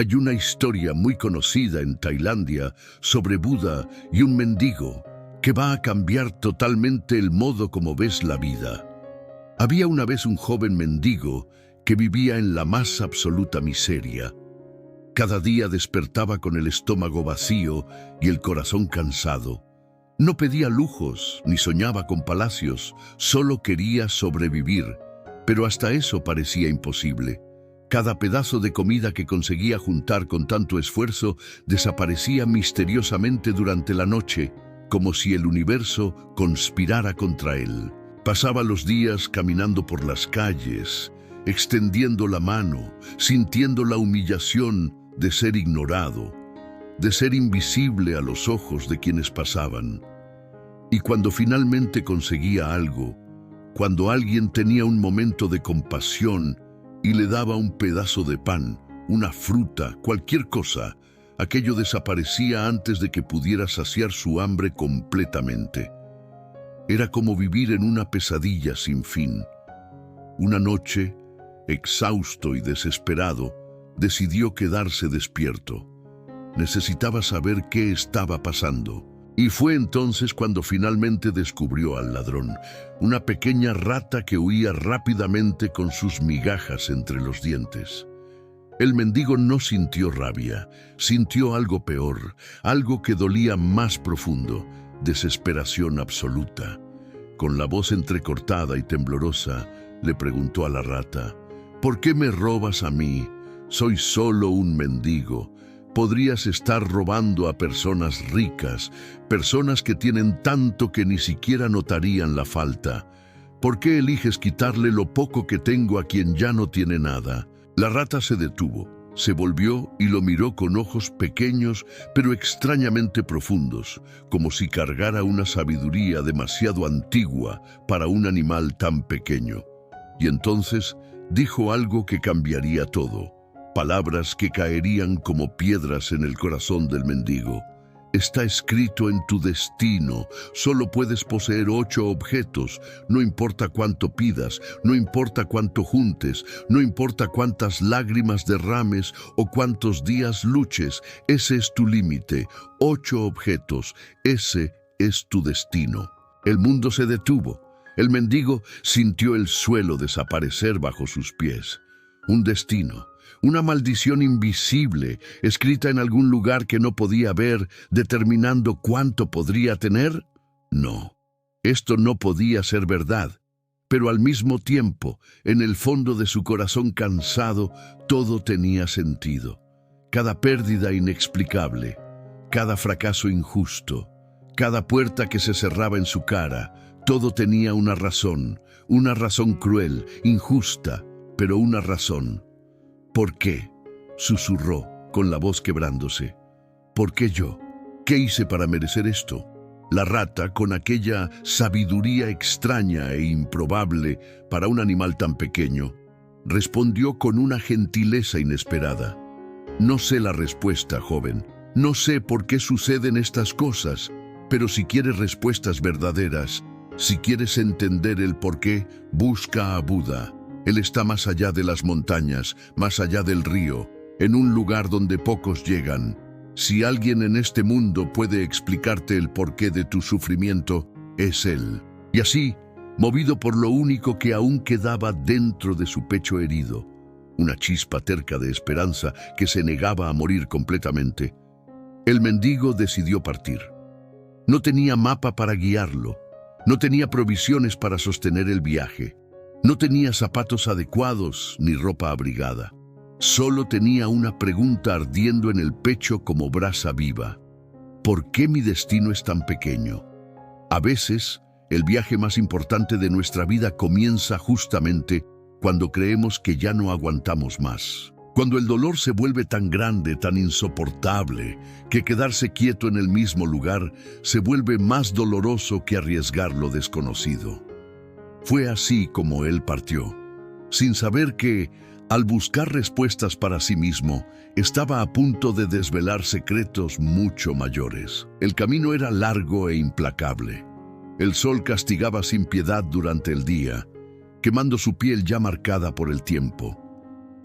Hay una historia muy conocida en Tailandia sobre Buda y un mendigo que va a cambiar totalmente el modo como ves la vida. Había una vez un joven mendigo que vivía en la más absoluta miseria. Cada día despertaba con el estómago vacío y el corazón cansado. No pedía lujos ni soñaba con palacios, solo quería sobrevivir, pero hasta eso parecía imposible. Cada pedazo de comida que conseguía juntar con tanto esfuerzo desaparecía misteriosamente durante la noche, como si el universo conspirara contra él. Pasaba los días caminando por las calles, extendiendo la mano, sintiendo la humillación de ser ignorado, de ser invisible a los ojos de quienes pasaban. Y cuando finalmente conseguía algo, cuando alguien tenía un momento de compasión y le daba un pedazo de pan, una fruta, cualquier cosa, aquello desaparecía antes de que pudiera saciar su hambre completamente. Era como vivir en una pesadilla sin fin. Una noche, exhausto y desesperado, decidió quedarse despierto. Necesitaba saber qué estaba pasando. Y fue entonces cuando finalmente descubrió al ladrón, una pequeña rata que huía rápidamente con sus migajas entre los dientes. El mendigo no sintió rabia, sintió algo peor, algo que dolía más profundo, desesperación absoluta. Con la voz entrecortada y temblorosa, le preguntó a la rata: «¿Por qué me robas a mí? Soy solo un mendigo. Podrías estar robando a personas ricas, personas que tienen tanto que ni siquiera notarían la falta. ¿Por qué eliges quitarle lo poco que tengo a quien ya no tiene nada?» La rata se detuvo, se volvió y lo miró con ojos pequeños pero extrañamente profundos, como si cargara una sabiduría demasiado antigua para un animal tan pequeño. Y entonces dijo algo que cambiaría todo. Palabras que caerían como piedras en el corazón del mendigo. «Está escrito en tu destino. Solo puedes poseer 8 objetos. No importa cuánto pidas, no importa cuánto juntes, no importa cuántas lágrimas derrames o cuántos días luches. Ese es tu límite. 8 objetos. Ese es tu destino». El mundo se detuvo. El mendigo sintió el suelo desaparecer bajo sus pies. Un destino. Una maldición invisible, escrita en algún lugar que no podía ver, determinando cuánto podría tener. No, esto no podía ser verdad. Pero al mismo tiempo, en el fondo de su corazón cansado, todo tenía sentido. Cada pérdida inexplicable, cada fracaso injusto, cada puerta que se cerraba en su cara, todo tenía una razón cruel, injusta, pero una razón. «¿Por qué?», susurró, con la voz quebrándose. «¿Por qué yo? ¿Qué hice para merecer esto?». La rata, con aquella sabiduría extraña e improbable para un animal tan pequeño, respondió con una gentileza inesperada: «No sé la respuesta, joven. No sé por qué suceden estas cosas, pero si quieres respuestas verdaderas, si quieres entender el por qué, busca a Buda. Él está más allá de las montañas, más allá del río, en un lugar donde pocos llegan. Si alguien en este mundo puede explicarte el porqué de tu sufrimiento, es Él». Y así, movido por lo único que aún quedaba dentro de su pecho herido, una chispa terca de esperanza que se negaba a morir completamente, el mendigo decidió partir. No tenía mapa para guiarlo, no tenía provisiones para sostener el viaje. No tenía zapatos adecuados ni ropa abrigada. Solo tenía una pregunta ardiendo en el pecho como brasa viva: ¿por qué mi destino es tan pequeño? A veces, el viaje más importante de nuestra vida comienza justamente cuando creemos que ya no aguantamos más. Cuando el dolor se vuelve tan grande, tan insoportable, que quedarse quieto en el mismo lugar se vuelve más doloroso que arriesgar lo desconocido. Fue así como él partió, sin saber que, al buscar respuestas para sí mismo, estaba a punto de desvelar secretos mucho mayores. El camino era largo e implacable. El sol castigaba sin piedad durante el día, quemando su piel ya marcada por el tiempo,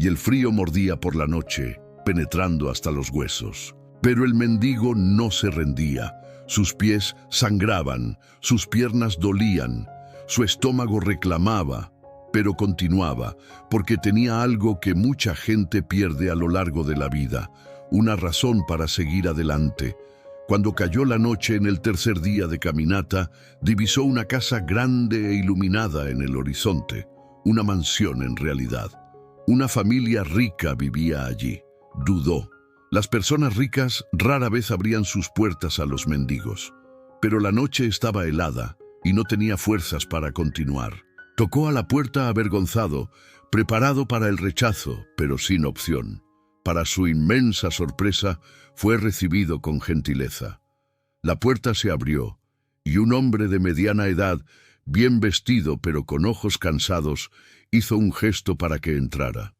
y el frío mordía por la noche, penetrando hasta los huesos. Pero el mendigo no se rendía. Sus pies sangraban, sus piernas dolían, su estómago reclamaba, pero continuaba, porque tenía algo que mucha gente pierde a lo largo de la vida, una razón para seguir adelante. Cuando cayó la noche en el tercer día de caminata, divisó una casa grande e iluminada en el horizonte, una mansión en realidad. Una familia rica vivía allí. Dudó. Las personas ricas rara vez abrían sus puertas a los mendigos. Pero la noche estaba helada y no tenía fuerzas para continuar. Tocó a la puerta avergonzado, preparado para el rechazo, pero sin opción. Para su inmensa sorpresa, fue recibido con gentileza. La puerta se abrió y un hombre de mediana edad, bien vestido pero con ojos cansados, hizo un gesto para que entrara.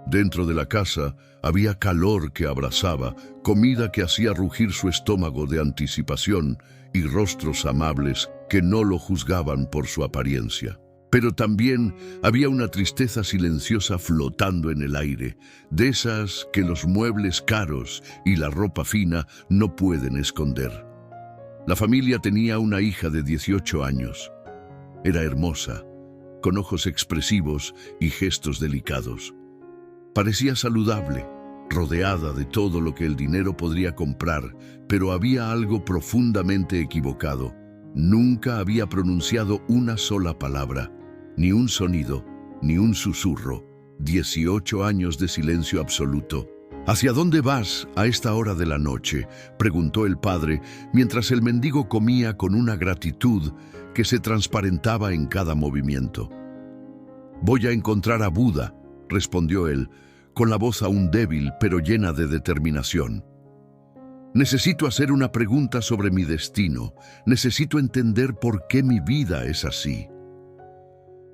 Dentro de la casa había calor que abrasaba, comida que hacía rugir su estómago de anticipación y rostros amables que no lo juzgaban por su apariencia. Pero también había una tristeza silenciosa flotando en el aire, de esas que los muebles caros y la ropa fina no pueden esconder. La familia tenía una hija de 18 años. Era hermosa, con ojos expresivos y gestos delicados. Parecía saludable, rodeada de todo lo que el dinero podría comprar, pero había algo profundamente equivocado. Nunca había pronunciado una sola palabra, ni un sonido, ni un susurro. 18 años de silencio absoluto. ¿Hacia dónde vas a esta hora de la noche?, preguntó el padre, mientras el mendigo comía con una gratitud que se transparentaba en cada movimiento. «Voy a encontrar a Buda», respondió él, con la voz aún débil pero llena de determinación. «Necesito hacer una pregunta sobre mi destino. Necesito entender por qué mi vida es así».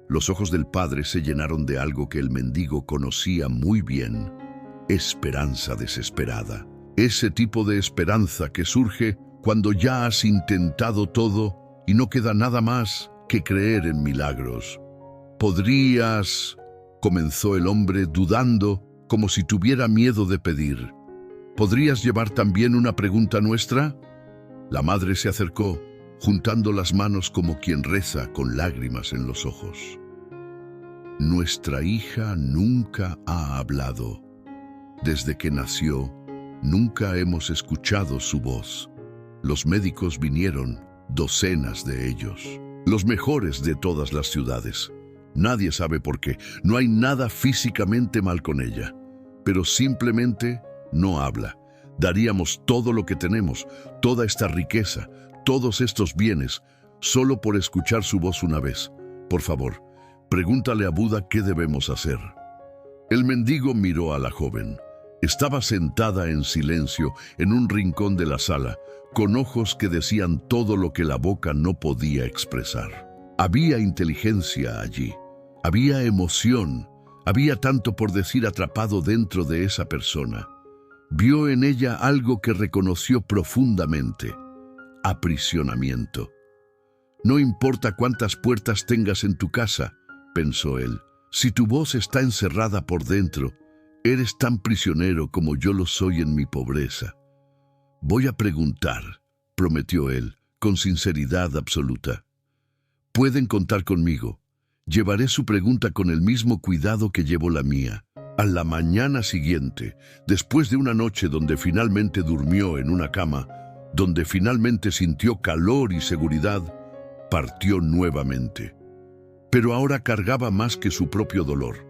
Los ojos del padre se llenaron de algo que el mendigo conocía muy bien: esperanza desesperada. Ese tipo de esperanza que surge cuando ya has intentado todo y no queda nada más que creer en milagros. «¿Podrías...?» comenzó el hombre, dudando, como si tuviera miedo de pedir. «¿Podrías llevar también una pregunta nuestra?» La madre se acercó, juntando las manos como quien reza con lágrimas en los ojos. «Nuestra hija nunca ha hablado. Desde que nació, nunca hemos escuchado su voz. Los médicos vinieron, docenas de ellos, los mejores de todas las ciudades. Nadie sabe por qué, no hay nada físicamente mal con ella, pero simplemente no habla. Daríamos todo lo que tenemos, toda esta riqueza, todos estos bienes, solo por escuchar su voz una vez. Por favor, pregúntale a Buda qué debemos hacer». El mendigo miró a la joven. Estaba sentada en silencio en un rincón de la sala, con ojos que decían todo lo que la boca no podía expresar. Había inteligencia allí, había emoción, había tanto por decir atrapado dentro de esa persona. Vio en ella algo que reconoció profundamente: aprisionamiento. «No importa cuántas puertas tengas en tu casa», pensó él, «si tu voz está encerrada por dentro, eres tan prisionero como yo lo soy en mi pobreza». «Voy a preguntar», prometió él, con sinceridad absoluta. «Pueden contar conmigo. Llevaré su pregunta con el mismo cuidado que llevo la mía». A la mañana siguiente, después de una noche donde finalmente durmió en una cama, donde finalmente sintió calor y seguridad, partió nuevamente. Pero ahora cargaba más que su propio dolor.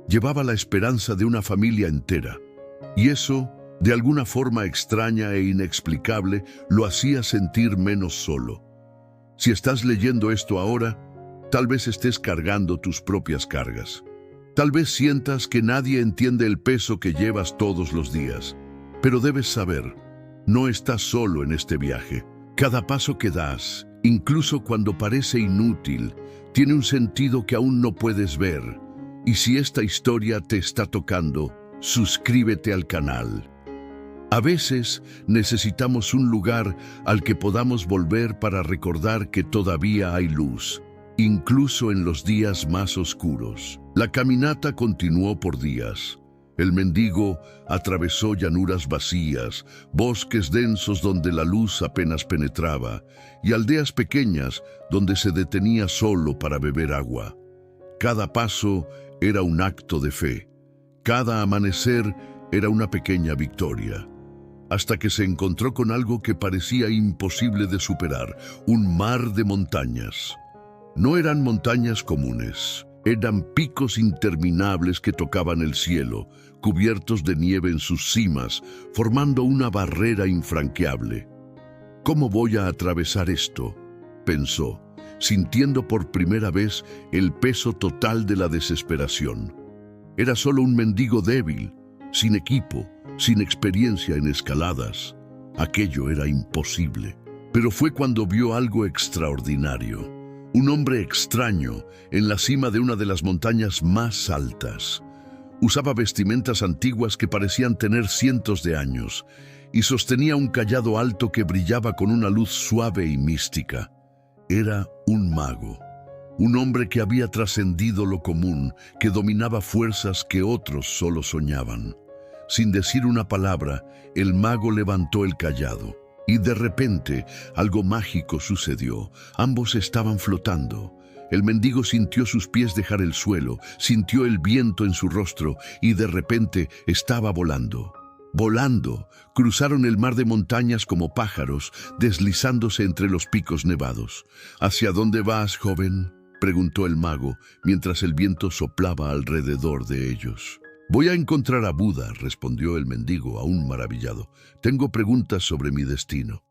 Llevaba la esperanza de una familia entera, y eso, de alguna forma extraña e inexplicable, lo hacía sentir menos solo. Si estás leyendo esto ahora, tal vez estés cargando tus propias cargas. Tal vez sientas que nadie entiende el peso que llevas todos los días, pero debes saber, no estás solo en este viaje. Cada paso que das, incluso cuando parece inútil, tiene un sentido que aún no puedes ver. Y si esta historia te está tocando, suscríbete al canal. A veces necesitamos un lugar al que podamos volver para recordar que todavía hay luz, incluso en los días más oscuros. La caminata continuó por días. El mendigo atravesó llanuras vacías, bosques densos donde la luz apenas penetraba, y aldeas pequeñas donde se detenía solo para beber agua. Cada paso era un acto de fe. Cada amanecer era una pequeña victoria, hasta que se encontró con algo que parecía imposible de superar, un mar de montañas. No eran montañas comunes, eran picos interminables que tocaban el cielo, cubiertos de nieve en sus cimas, formando una barrera infranqueable. ¿Cómo voy a atravesar esto?, pensó, sintiendo por primera vez el peso total de la desesperación. Era solo un mendigo débil, sin equipo, sin experiencia en escaladas. Aquello era imposible. Pero fue cuando vio algo extraordinario. Un hombre extraño en la cima de una de las montañas más altas. Usaba vestimentas antiguas que parecían tener cientos de años y sostenía un cayado alto que brillaba con una luz suave y mística. Era un mago, un hombre que había trascendido lo común, que dominaba fuerzas que otros solo soñaban. Sin decir una palabra, el mago levantó el cayado. Y de repente, algo mágico sucedió. Ambos estaban flotando. El mendigo sintió sus pies dejar el suelo, sintió el viento en su rostro y de repente estaba volando. Volando, cruzaron el mar de montañas como pájaros, deslizándose entre los picos nevados. ¿Hacia dónde vas, joven?, preguntó el mago, mientras el viento soplaba alrededor de ellos. «Voy a encontrar a Buda», respondió el mendigo, aún maravillado. «Tengo preguntas sobre mi destino».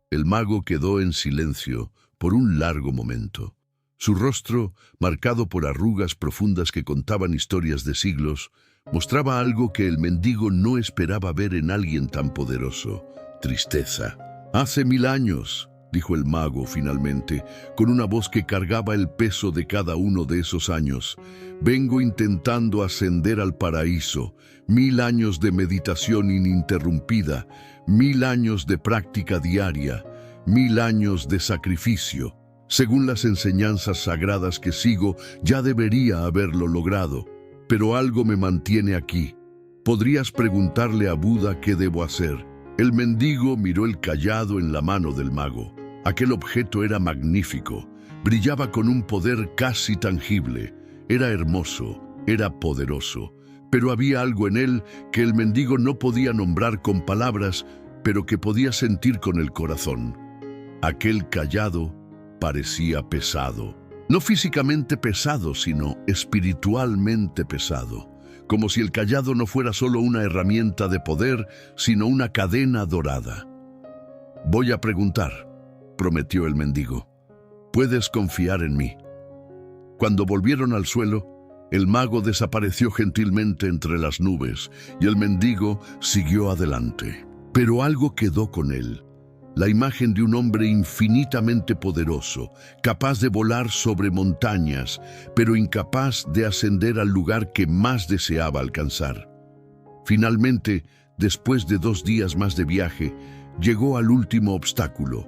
El mago quedó en silencio por un largo momento. Su rostro, marcado por arrugas profundas que contaban historias de siglos, mostraba algo que el mendigo no esperaba ver en alguien tan poderoso: tristeza. «Hace 1000 años», dijo el mago finalmente, con una voz que cargaba el peso de cada uno de esos años, «vengo intentando ascender al paraíso. 1000 años de meditación ininterrumpida, 1000 años de práctica diaria, 1000 años de sacrificio. Según las enseñanzas sagradas que sigo, ya debería haberlo logrado, pero algo me mantiene aquí. ¿Podrías preguntarle a Buda qué debo hacer?» El mendigo miró el cayado en la mano del mago. Aquel objeto era magnífico, brillaba con un poder casi tangible. Era hermoso, era poderoso, pero había algo en él que el mendigo no podía nombrar con palabras, pero que podía sentir con el corazón. Aquel cayado parecía pesado. No físicamente pesado, sino espiritualmente pesado. Como si el cayado no fuera solo una herramienta de poder, sino una cadena dorada. «Voy a preguntar», prometió el mendigo. «Puedes confiar en mí». Cuando volvieron al suelo, el mago desapareció gentilmente entre las nubes y el mendigo siguió adelante. Pero algo quedó con él. La imagen de un hombre infinitamente poderoso, capaz de volar sobre montañas, pero incapaz de ascender al lugar que más deseaba alcanzar. Finalmente, después de 2 días más de viaje, llegó al último obstáculo,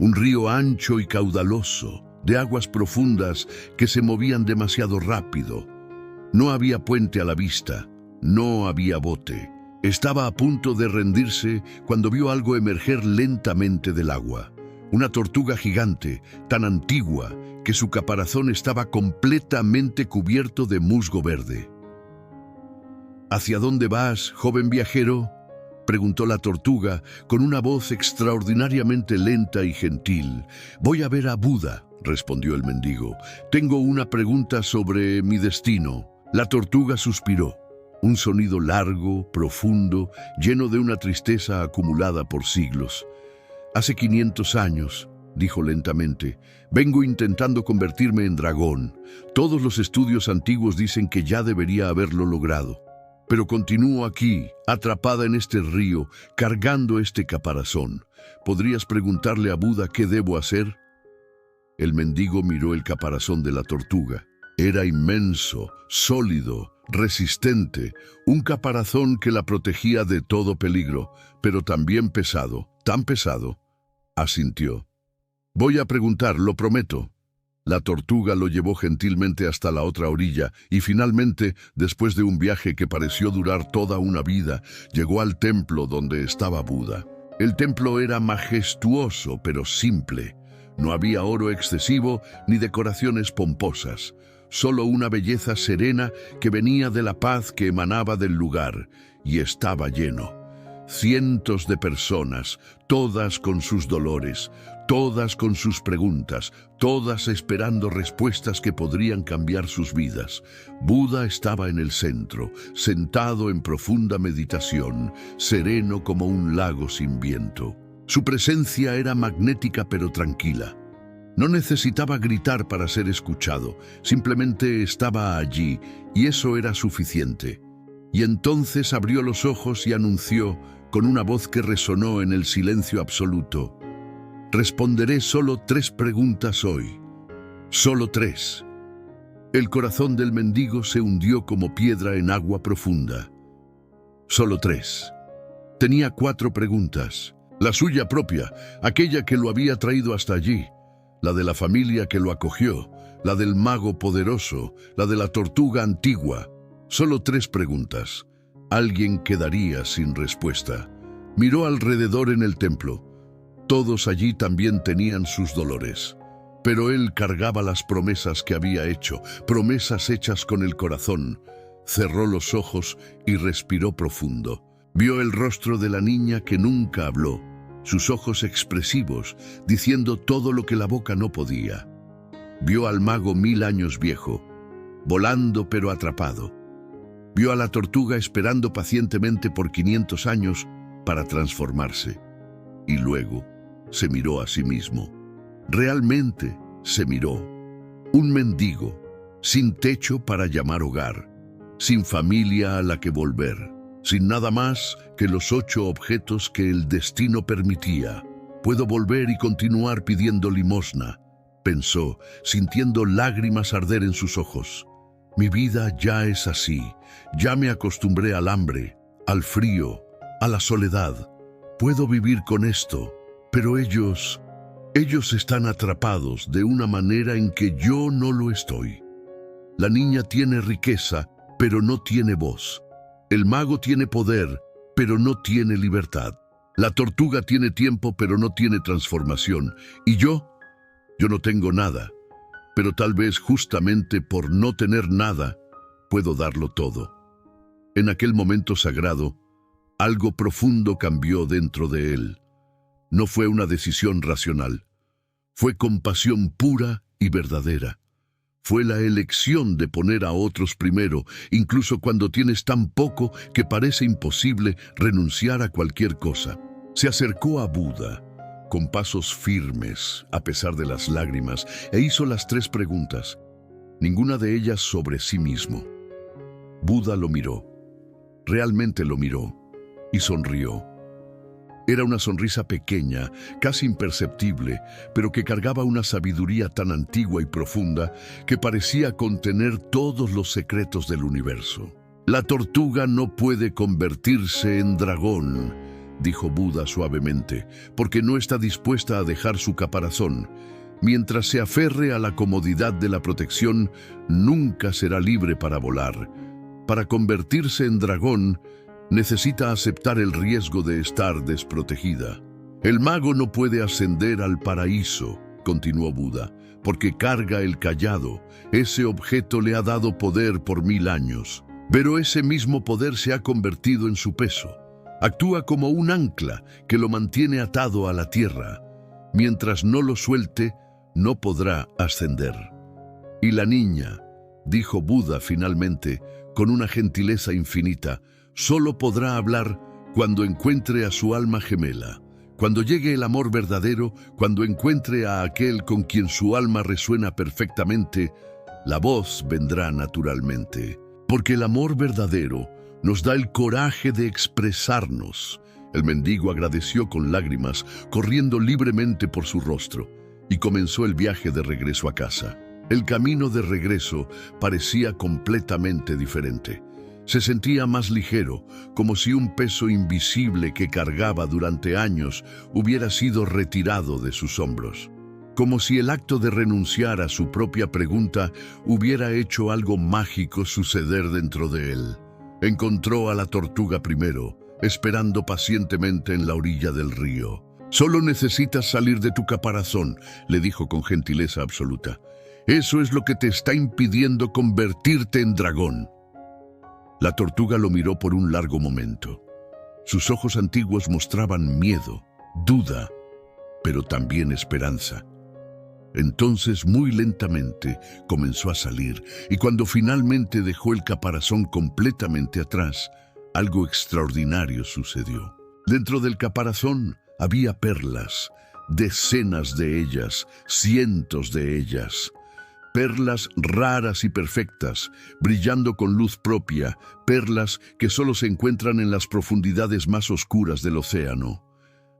un río ancho y caudaloso, de aguas profundas que se movían demasiado rápido. No había puente a la vista, no había bote. Estaba a punto de rendirse cuando vio algo emerger lentamente del agua. Una tortuga gigante, tan antigua que su caparazón estaba completamente cubierto de musgo verde. «¿Hacia dónde vas, joven viajero?», preguntó la tortuga con una voz extraordinariamente lenta y gentil. «Voy a ver a Buda», respondió el mendigo. «Tengo una pregunta sobre mi destino». La tortuga suspiró. Un sonido largo, profundo, lleno de una tristeza acumulada por siglos. «Hace 500 años», dijo lentamente, «vengo intentando convertirme en dragón. Todos los estudios antiguos dicen que ya debería haberlo logrado. Pero continúo aquí, atrapada en este río, cargando este caparazón. ¿Podrías preguntarle a Buda qué debo hacer?» El mendigo miró el caparazón de la tortuga. Era inmenso, sólido, resistente, un caparazón que la protegía de todo peligro, pero también pesado, tan pesado. Asintió. «Voy a preguntar, lo prometo». La tortuga lo llevó gentilmente hasta la otra orilla y finalmente, después de un viaje que pareció durar toda una vida, llegó al templo donde estaba Buda. El templo era majestuoso pero simple. No había oro excesivo ni decoraciones pomposas, solo una belleza serena que venía de la paz que emanaba del lugar, y estaba lleno. Cientos de personas, todas con sus dolores, todas con sus preguntas, todas esperando respuestas que podrían cambiar sus vidas. Buda estaba en el centro, sentado en profunda meditación, sereno como un lago sin viento. Su presencia era magnética pero tranquila. No necesitaba gritar para ser escuchado, simplemente estaba allí, y eso era suficiente. Y entonces abrió los ojos y anunció, con una voz que resonó en el silencio absoluto: responderé solo 3 preguntas hoy. Solo 3. El corazón del mendigo se hundió como piedra en agua profunda. Solo 3. Tenía 4 preguntas. La suya propia, aquella que lo había traído hasta allí. La de la familia que lo acogió. La del mago poderoso. La de la tortuga antigua. Solo 3 preguntas. Alguien quedaría sin respuesta. Miró alrededor en el templo. Todos allí también tenían sus dolores. Pero él cargaba las promesas que había hecho, promesas hechas con el corazón. Cerró los ojos y respiró profundo. Vio el rostro de la niña que nunca habló, sus ojos expresivos, diciendo todo lo que la boca no podía. Vio al mago 1000 años viejo, volando pero atrapado. Vio a la tortuga esperando pacientemente por 500 años para transformarse. Y luego se miró a sí mismo. Realmente se miró. Un mendigo, sin techo para llamar hogar, sin familia a la que volver, sin nada más que los 8 objetos que el destino permitía. Puedo volver y continuar pidiendo limosna, pensó, sintiendo lágrimas arder en sus ojos. Mi vida ya es así, ya me acostumbré al hambre, al frío, a la soledad. Puedo vivir con esto, pero ellos están atrapados de una manera en que yo no lo estoy. La niña tiene riqueza, pero no tiene voz. El mago tiene poder, pero no tiene libertad. La tortuga tiene tiempo, pero no tiene transformación. Y yo no tengo nada. Pero tal vez justamente por no tener nada, puedo darlo todo. En aquel momento sagrado, algo profundo cambió dentro de él. No fue una decisión racional. Fue compasión pura y verdadera. Fue la elección de poner a otros primero, incluso cuando tienes tan poco que parece imposible renunciar a cualquier cosa. Se acercó a Buda con pasos firmes, a pesar de las lágrimas, e hizo las 3 preguntas, ninguna de ellas sobre sí mismo. Buda lo miró, realmente lo miró, y sonrió. Era una sonrisa pequeña, casi imperceptible, pero que cargaba una sabiduría tan antigua y profunda que parecía contener todos los secretos del universo. La tortuga no puede convertirse en dragón, dijo Buda suavemente, porque no está dispuesta a dejar su caparazón. Mientras se aferre a la comodidad de la protección, nunca será libre para volar. Para convertirse en dragón, necesita aceptar el riesgo de estar desprotegida. El mago no puede ascender al paraíso, continuó Buda, porque carga el cayado. Ese objeto le ha dado poder por 1000 años, pero ese mismo poder se ha convertido en su peso. Actúa como un ancla que lo mantiene atado a la tierra. Mientras no lo suelte, no podrá ascender. Y la niña, dijo Buda finalmente, con una gentileza infinita, solo podrá hablar cuando encuentre a su alma gemela, cuando llegue el amor verdadero, cuando encuentre a aquel con quien su alma resuena perfectamente, la voz vendrá naturalmente. Porque el amor verdadero nos da el coraje de expresarnos. El mendigo agradeció con lágrimas, corriendo libremente por su rostro, y comenzó el viaje de regreso a casa. El camino de regreso parecía completamente diferente. Se sentía más ligero, como si un peso invisible que cargaba durante años hubiera sido retirado de sus hombros. como si el acto de renunciar a su propia pregunta hubiera hecho algo mágico suceder dentro de él. Encontró a la tortuga primero, esperando pacientemente en la orilla del río. «Solo necesitas salir de tu caparazón», le dijo con gentileza absoluta. «Eso es lo que te está impidiendo convertirte en dragón». La tortuga lo miró por un largo momento. Sus ojos antiguos mostraban miedo, duda, pero también esperanza. Entonces, muy lentamente, comenzó a salir, y cuando finalmente dejó el caparazón completamente atrás, algo extraordinario sucedió. Dentro del caparazón había perlas, decenas de ellas, cientos de ellas. Perlas raras y perfectas, brillando con luz propia, perlas que solo se encuentran en las profundidades más oscuras del océano.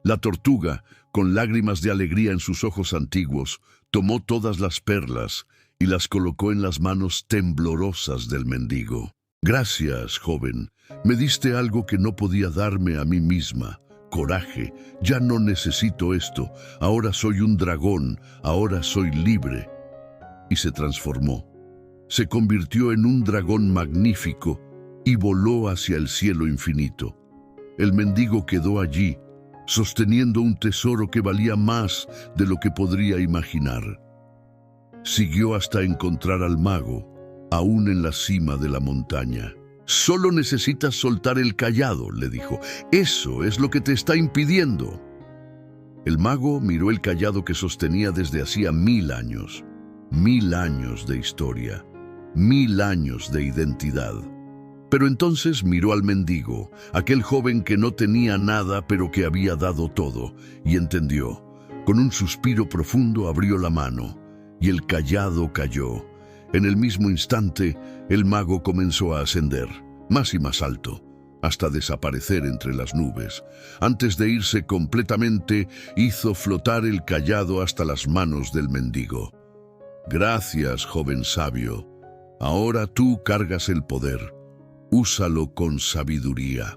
La tortuga, con lágrimas de alegría en sus ojos antiguos, tomó todas las perlas y las colocó en las manos temblorosas del mendigo. «Gracias, joven. Me diste algo que no podía darme a mí misma. Coraje. Ya no necesito esto. Ahora soy un dragón. Ahora soy libre». Y se transformó. Se convirtió en un dragón magnífico y voló hacia el cielo infinito. El mendigo quedó allí, sosteniendo un tesoro que valía más de lo que podría imaginar. Siguió hasta encontrar al mago, aún en la cima de la montaña. «Solo necesitas soltar el cayado», le dijo. «Eso es lo que te está impidiendo». El mago miró el cayado que sostenía desde hacía 1000 años. 1000 años de historia, 1000 años de identidad. Pero entonces miró al mendigo, aquel joven que no tenía nada pero que había dado todo, y entendió. Con un suspiro profundo abrió la mano, y el cayado cayó. En el mismo instante, el mago comenzó a ascender, más y más alto, hasta desaparecer entre las nubes. Antes de irse completamente, hizo flotar el cayado hasta las manos del mendigo. «Gracias, joven sabio. Ahora tú cargas el poder. Úsalo con sabiduría».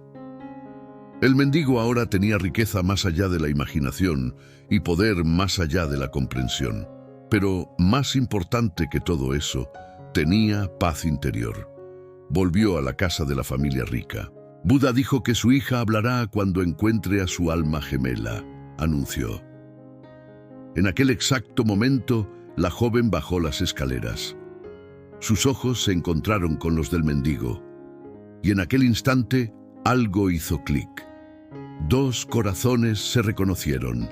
El mendigo ahora tenía riqueza más allá de la imaginación y poder más allá de la comprensión. Pero, más importante que todo eso, tenía paz interior. Volvió a la casa de la familia rica. «Buda dijo que su hija hablará cuando encuentre a su alma gemela», anunció. En aquel exacto momento, la joven bajó las escaleras. Sus ojos se encontraron con los del mendigo. Y en aquel instante, algo hizo clic. 2 corazones se reconocieron.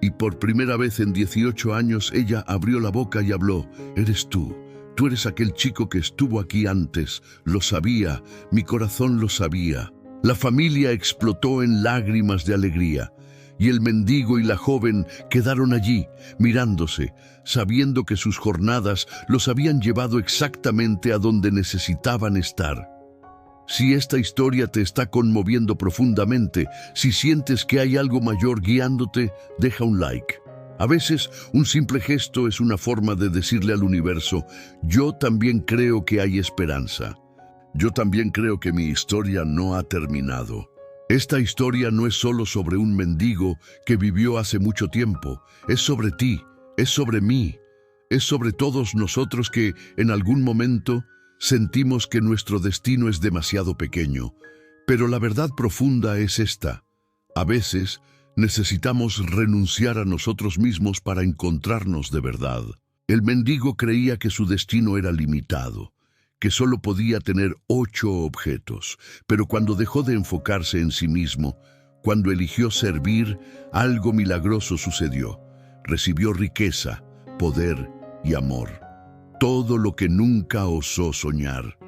Y por primera vez en 18 años, ella abrió la boca y habló. «Eres tú. Tú eres aquel chico que estuvo aquí antes. Lo sabía. Mi corazón lo sabía». La familia explotó en lágrimas de alegría. Y el mendigo y la joven quedaron allí, mirándose, sabiendo que sus jornadas los habían llevado exactamente a donde necesitaban estar. Si esta historia te está conmoviendo profundamente, si sientes que hay algo mayor guiándote, deja un like. A veces, un simple gesto es una forma de decirle al universo, yo también creo que hay esperanza. Yo también creo que mi historia no ha terminado. Esta historia no es solo sobre un mendigo que vivió hace mucho tiempo, es sobre ti, es sobre mí, es sobre todos nosotros que, en algún momento, sentimos que nuestro destino es demasiado pequeño. Pero la verdad profunda es esta. A veces, necesitamos renunciar a nosotros mismos para encontrarnos de verdad. El mendigo creía que su destino era limitado, que solo podía tener 8 objetos, pero cuando dejó de enfocarse en sí mismo, cuando eligió servir, algo milagroso sucedió. Recibió riqueza, poder y amor. Todo lo que nunca osó soñar.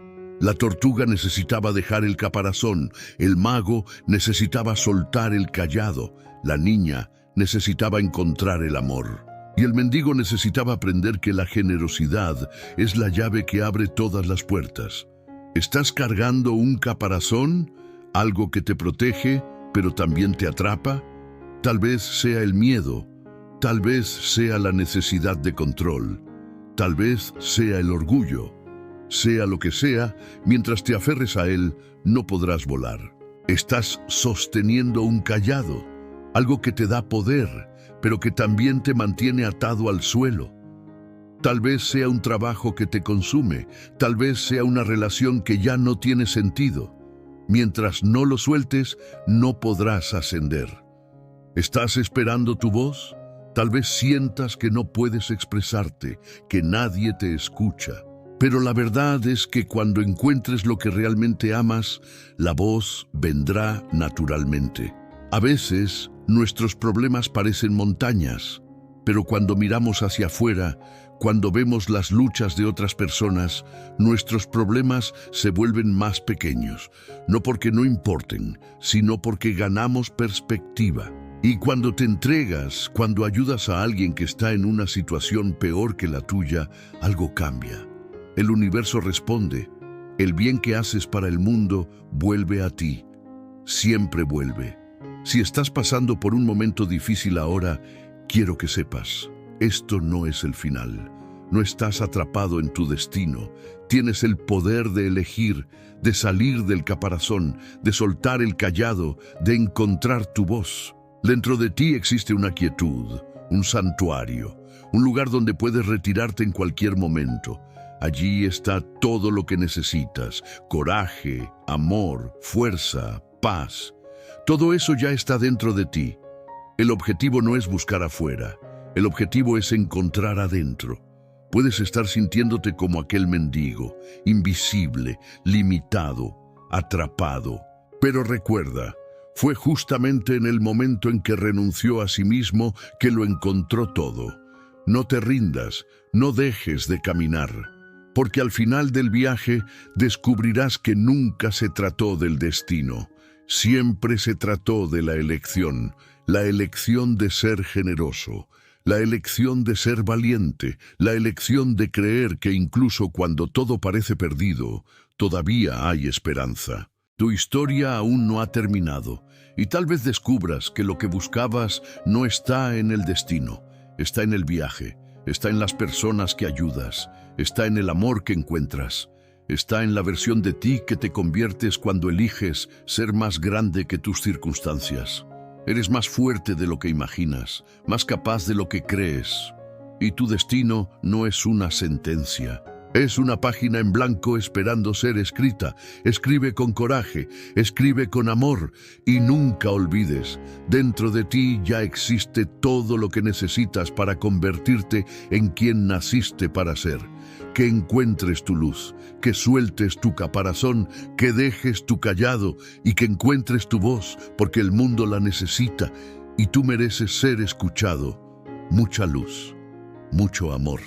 La tortuga necesitaba dejar el caparazón, el mago necesitaba soltar el cayado, la niña necesitaba encontrar el amor. Y el mendigo necesitaba aprender que la generosidad es la llave que abre todas las puertas. ¿Estás cargando un caparazón? ¿Algo que te protege, pero también te atrapa? Tal vez sea el miedo, tal vez sea la necesidad de control, tal vez sea el orgullo. Sea lo que sea, mientras te aferres a él, no podrás volar. Estás sosteniendo un cayado, algo que te da poder, pero que también te mantiene atado al suelo. Tal vez sea un trabajo que te consume, tal vez sea una relación que ya no tiene sentido. Mientras no lo sueltes, no podrás ascender. ¿Estás esperando tu voz? Tal vez sientas que no puedes expresarte, que nadie te escucha. Pero la verdad es que cuando encuentres lo que realmente amas, la voz vendrá naturalmente. A veces, nuestros problemas parecen montañas, pero cuando miramos hacia afuera, cuando vemos las luchas de otras personas, nuestros problemas se vuelven más pequeños, no porque no importen, sino porque ganamos perspectiva. Y cuando te entregas, cuando ayudas a alguien que está en una situación peor que la tuya, algo cambia. El universo responde. El bien que haces para el mundo vuelve a ti. Siempre vuelve. Si estás pasando por un momento difícil ahora, quiero que sepas, esto no es el final. No estás atrapado en tu destino. Tienes el poder de elegir, de salir del caparazón, de soltar el cayado, de encontrar tu voz. Dentro de ti existe una quietud, un santuario, un lugar donde puedes retirarte en cualquier momento. Allí está todo lo que necesitas: coraje, amor, fuerza, paz. Todo eso ya está dentro de ti. El objetivo no es buscar afuera, el objetivo es encontrar adentro. Puedes estar sintiéndote como aquel mendigo, invisible, limitado, atrapado. Pero recuerda, fue justamente en el momento en que renunció a sí mismo que lo encontró todo. No te rindas, no dejes de caminar, porque al final del viaje descubrirás que nunca se trató del destino. Siempre se trató de la elección de ser generoso, la elección de ser valiente, la elección de creer que incluso cuando todo parece perdido, todavía hay esperanza. Tu historia aún no ha terminado, y tal vez descubras que lo que buscabas no está en el destino, está en el viaje, está en las personas que ayudas, está en el amor que encuentras, está en la versión de ti que te conviertes cuando eliges ser más grande que tus circunstancias. Eres más fuerte de lo que imaginas, más capaz de lo que crees. Y tu destino no es una sentencia. Es una página en blanco esperando ser escrita. Escribe con coraje, escribe con amor y nunca olvides, dentro de ti ya existe todo lo que necesitas para convertirte en quien naciste para ser. Que encuentres tu luz, que sueltes tu caparazón, que dejes tu cayado y que encuentres tu voz, porque el mundo la necesita y tú mereces ser escuchado. Mucha luz, mucho amor.